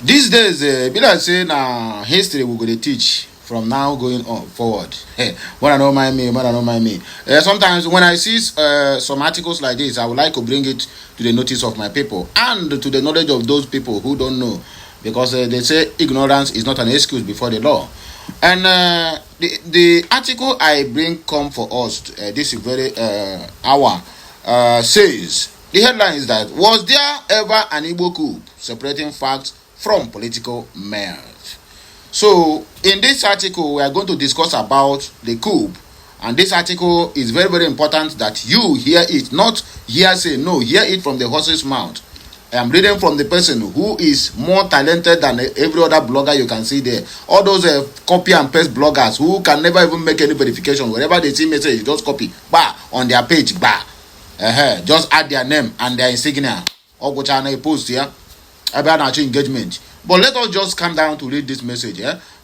These days, be like say na history we go to teach from now going on forward. When I don't mind me, when I don't mind me. Sometimes when I see some articles like this, I would like to bring it to the notice of my people and to the knowledge of those people who don't know, because they say ignorance is not an excuse before the law. And the article I bring come for us this very hour says the headline is that, was there ever an Igbo coup separating facts from political merge? So in this article we are going to discuss about the coup, and this article is very very important that you hear it, not hearsay, no, hear it from the horse's mouth. I am reading from the person who is more talented than every other blogger you can see there. All those copy and paste bloggers who can never even make any verification. Wherever they see message, just copy, bah, on their page, bah. Just add their name and their insignia. Or go channel post here about natural engagement. But let us just come down to read this message.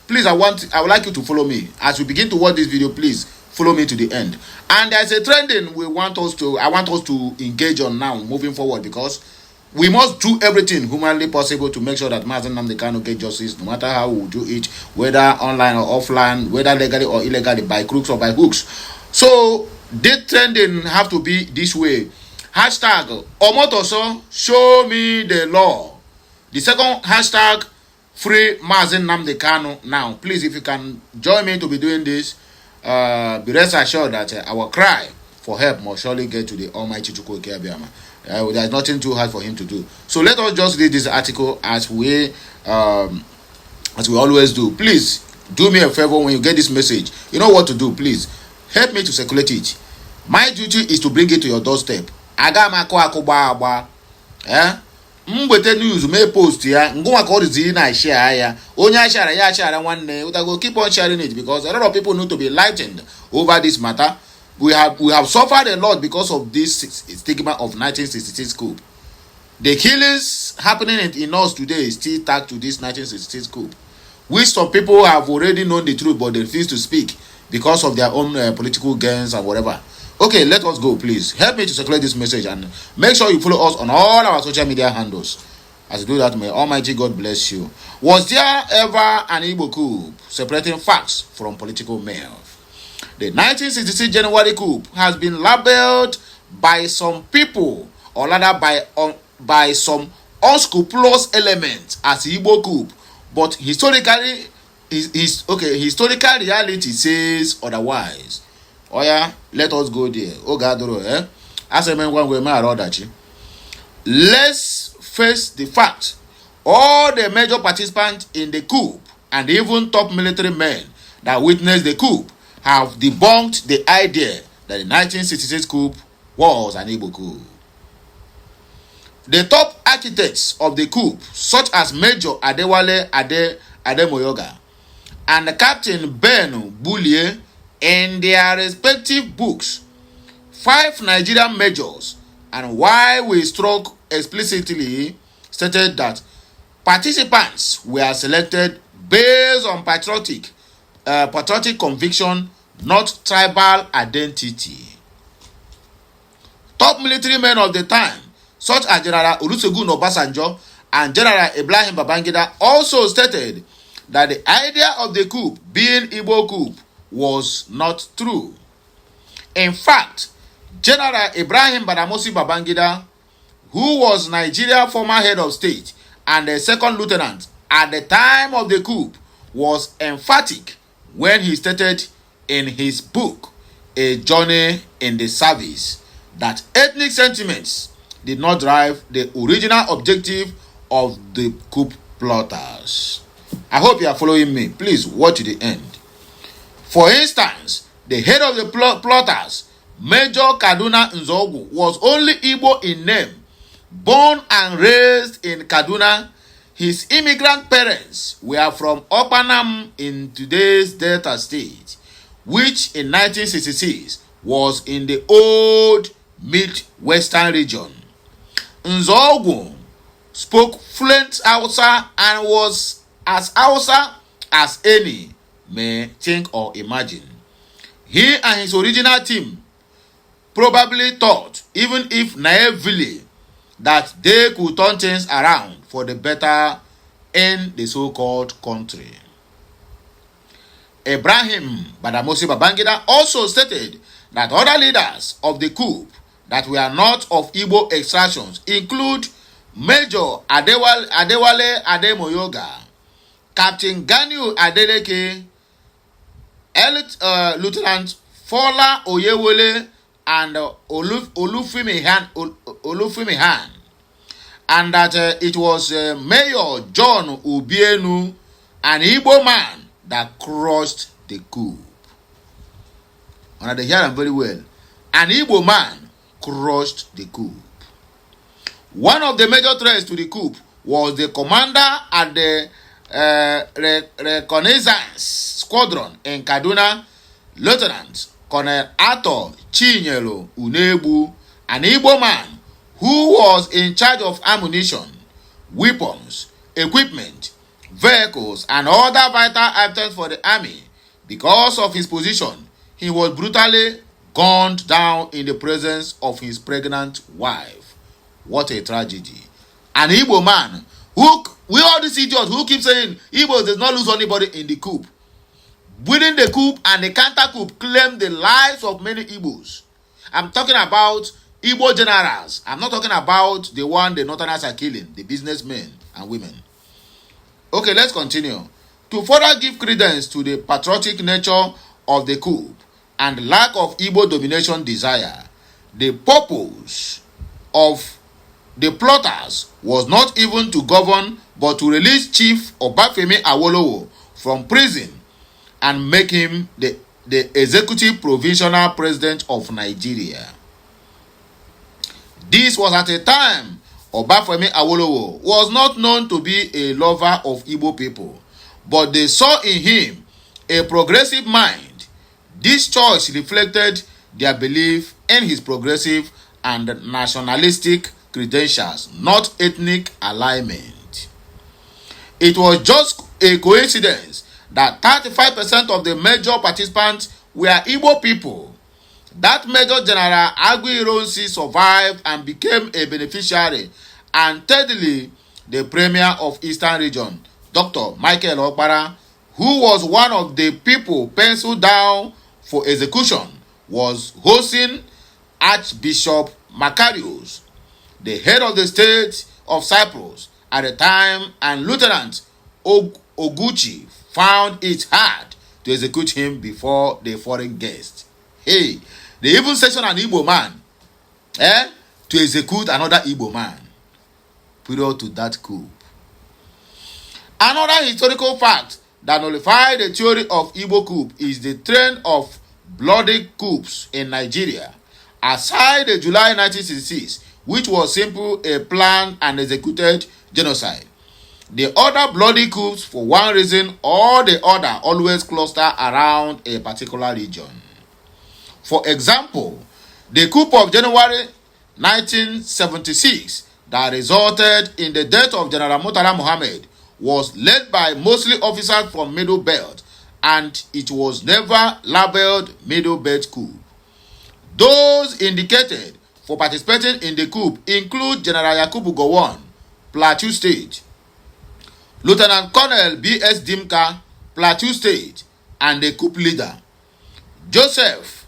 Please, I would like you to follow me as we begin to watch this video. Please follow me to the end. And there's a trending I want us to engage on now, moving forward, because we must do everything humanly possible to make sure that Mazen Nnamdi Kanu get justice, no matter how we do it, whether online or offline, whether legally or illegally, by crooks or by hooks. So this trending have to be this way. Hashtag Omotoso, show me the law. The second hashtag, free Mazen Nnamdi Kanu now. Please, if you can join me to be doing this, be rest assured that our cry for help must surely get to the Almighty Chukwu Abiyama. There's nothing too hard for him to do. So let us just read this article as we always do. Please do me a favor when you get this message. You know what to do. Please help me to circulate it. My duty is to bring it to your doorstep. Agama ko akugba agba. Mgbete news may post ya. Ngwa ko zi na share ya. Onya share ya share nwanne. We go keep on sharing it because a lot of people need to be enlightened over this matter. We have suffered a lot because of this stigma of 1966 coup. The killings happening in us today is still tagged to this 1966 coup, which some people have already known the truth but they refuse to speak because of their own political gains and whatever. Okay, let us go, please. Help me to circulate this message and make sure you follow us on all our social media handles. As you do that, may Almighty God bless you. Was there ever an Igbo coup separating facts from political merge? The 1966 January coup has been labeled by some people, or rather by some unscrupulous elements, as Igbo coup, but historical reality says otherwise. Oh yeah, let us go there. Oh God, let's face the fact. All the major participants in the coup and even top military men that witnessed the coup have debunked the idea that the 1966 coup was an Igbo coup. The top architects of the coup, such as Major Adewale Ademoyoga and Captain Ben Bullier, in their respective books, 5 Nigerian Majors and Why We Struck explicitly stated that participants were selected based on patriotic conviction, not tribal identity. Top military men of the time, such as General Olusegun Obasanjo and General Ibrahim Babangida, also stated that the idea of the coup being Igbo coup was not true. In fact, General Ibrahim Badamasi Babangida, who was Nigeria's former head of state and a second lieutenant at the time of the coup, was emphatic when he stated in his book, A Journey in the Service, that ethnic sentiments did not drive the original objective of the coup plotters. I hope you are following me. Please watch to the end. For instance, the head of the plotters, Major Kaduna Nzogu, was only Igbo in name, born and raised in Kaduna. His immigrant parents were from Opanam in today's Delta State, which in 1966 was in the old Mid-Western region. Nzogu spoke fluent Hausa and was as Hausa as any may think or imagine. He and his original team probably thought, even if naively, that they could turn things around for the better in the so-called country. Ibrahim Badamasi Babangida also stated that other leaders of the coup that were not of Igbo extractions include Major Adewale Ademoyoga, Captain Ganiu Adeleke, Lieutenant Fola Oyewole, and Olufimi Han, and that it was Mayor John Ubienu, an Igbo man, that crushed the coup. And they hear them very well. An Igbo man crushed the coup. One of the major threats to the coup was the commander at the Reconnaissance Squadron in Kaduna, Lieutenant Colonel Arthur Chinyelo Unebu, an Igbo man who was in charge of ammunition, weapons, equipment, vehicles, and other vital items for the army. Because of his position, he was brutally gunned down in the presence of his pregnant wife. What a tragedy. An Igbo man who, we all these idiots who keep saying Igbo does not lose anybody in the coup. Within the coup and the counter coup claimed the lives of many Igbos. I'm talking about Igbo generals. I'm not talking about the one the Northerners are killing, the businessmen and women. Okay, let's continue. To further give credence to the patriotic nature of the coup and lack of Igbo domination desire, the purpose of the plotters was not even to govern but to release Chief Obafemi Awolowo from prison and make him the executive provisional president of Nigeria. This was at a time Obafemi Awolowo was not known to be a lover of Igbo people, but they saw in him a progressive mind. This choice reflected their belief in his progressive and nationalistic credentials, not ethnic alignment. It was just a coincidence that 35% of the major participants were Igbo people. That Major General Aguiyi-Ironsi survived and became a beneficiary, and thirdly, the Premier of Eastern Region, Dr. Michael Okpara, who was one of the people penciled down for execution, was hosting Archbishop Macarius, the head of the state of Cyprus at the time, and Lieutenant Oguchi found it hard to execute him before the foreign guest. Hey, they even session an Igbo man to execute another Igbo man. Period to that coup. Another historical fact that nullified the theory of Igbo coup is the trend of bloody coups in Nigeria. Aside the July 1966, which was simply a planned and executed genocide, the other bloody coups, for one reason or the other, always cluster around a particular region. For example, the coup of January 1976 that resulted in the death of General Murtala Mohammed was led by mostly officers from Middle Belt, and it was never labeled Middle Belt coup. Those indicated for participating in the coup include General Yakubu Gowon, Plateau State, Lieutenant Colonel B.S. Dimka, Plateau State, and the coup leader, Joseph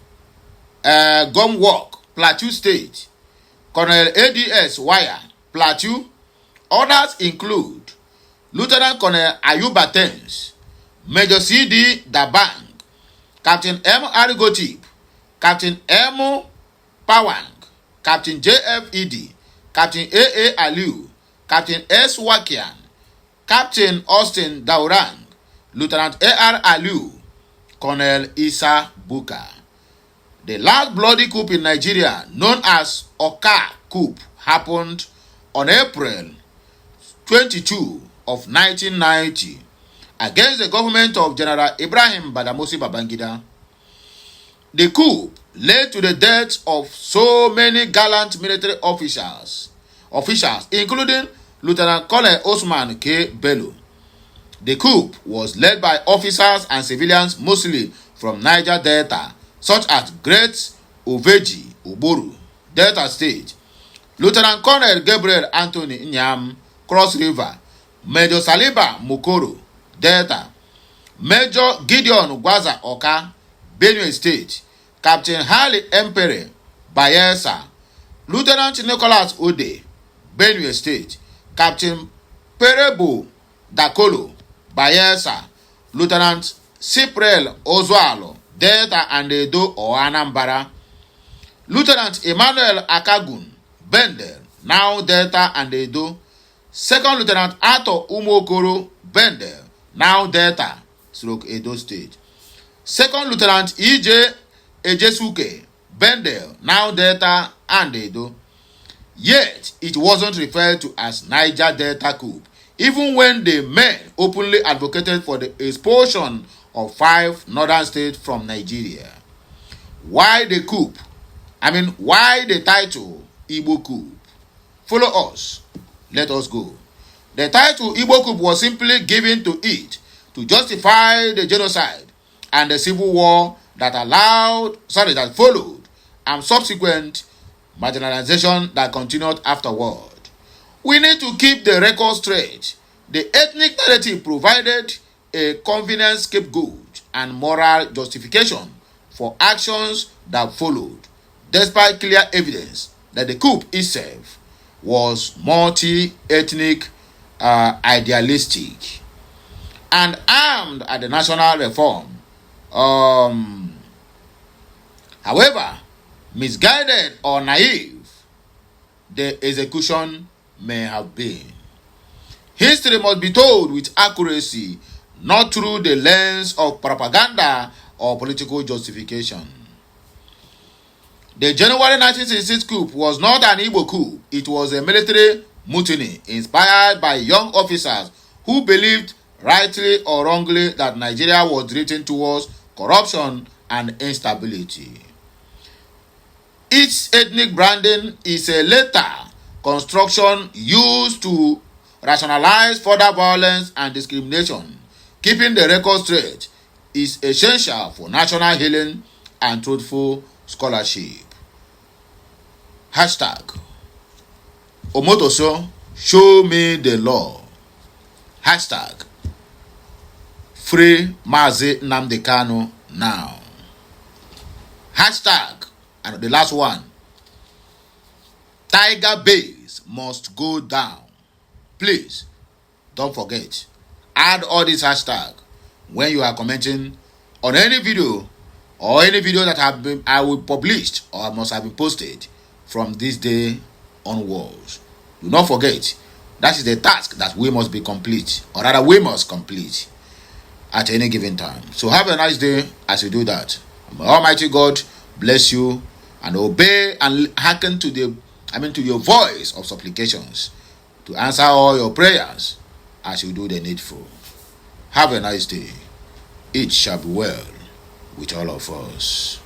Gomwok, Plateau State, Colonel A.D.S. Wire, Plateau. Others include Lieutenant Colonel Ayuba Tens, Major C.D. Dabang, Captain M. Arigotip, Captain M. Pawang, Captain J.F. Idi, Captain A.A. Aliu, Captain S. Wakian, Captain Austin Daurang, Lieutenant A.R. Aliu, Colonel Isa Buka. The last bloody coup in Nigeria, known as Oka coup, happened on April 22 of 1990 against the government of General Ibrahim Badamasi Babangida. The coup led to the death of so many gallant military officials, including Lieutenant Colonel Osman K. Bello. The coup was led by officers and civilians mostly from Niger Delta, such as Great Oveji Oboru, Delta State, Lieutenant Colonel Gabriel Anthony Nyam, Cross River, Major Saliba Mukoro, Delta, Major Gideon Gwaza Oka, Benue State, Captain Harley Empere, Bayelsa, Lieutenant Nicholas Ode, Benue State, Captain Perebo Dakolo, Bayelsa, Lieutenant Cypriel Ozualo, Delta and Edo or Anambra, Lieutenant Emmanuel Akagun, Bendel, now Delta and Edo, Second Lieutenant Arthur Umokoro, Bendel, now Delta, Edo State, Second Lieutenant E.J. Ejesuke, Bendel, now Delta and Edo. Yet, it wasn't referred to as Niger Delta coup, even when the men openly advocated for the expulsion of 5 northern states from Nigeria. Why the coup? Why the title Igbo coup? Follow us. Let us go. The title Igbo coup was simply given to it to justify the genocide and the civil war that followed, and subsequent marginalization that continued afterward. We need to keep the record straight. The ethnic narrative provided a convenient scapegoat and moral justification for actions that followed, despite clear evidence that the coup itself was multi-ethnic, idealistic, and aimed at the national reform. However, misguided or naive the execution may have been. History must be told with accuracy, not through the lens of propaganda or political justification. The January 1966 coup was not an Igbo coup. It was a military mutiny inspired by young officers who believed, rightly or wrongly, that Nigeria was drifting towards corruption and instability. Its ethnic branding is a later construction used to rationalize further violence and discrimination. Keeping the record straight is essential for national healing and truthful scholarship. Hashtag Omotoso, show me the law. Hashtag Free Mazi Nnamdi Kanu now. Hashtag, and the last one, Tiger Base must go down. Please, don't forget, add all these hashtags when you are commenting on any video or any video that I will published or must have been posted from this day onwards. Do not forget, that is the task that we must be complete, or rather we must complete at any given time. So have a nice day as you do that. May Almighty God bless you and obey and hearken to your voice of supplications to answer all your prayers as you do the needful. Have a nice day. It shall be well with all of us.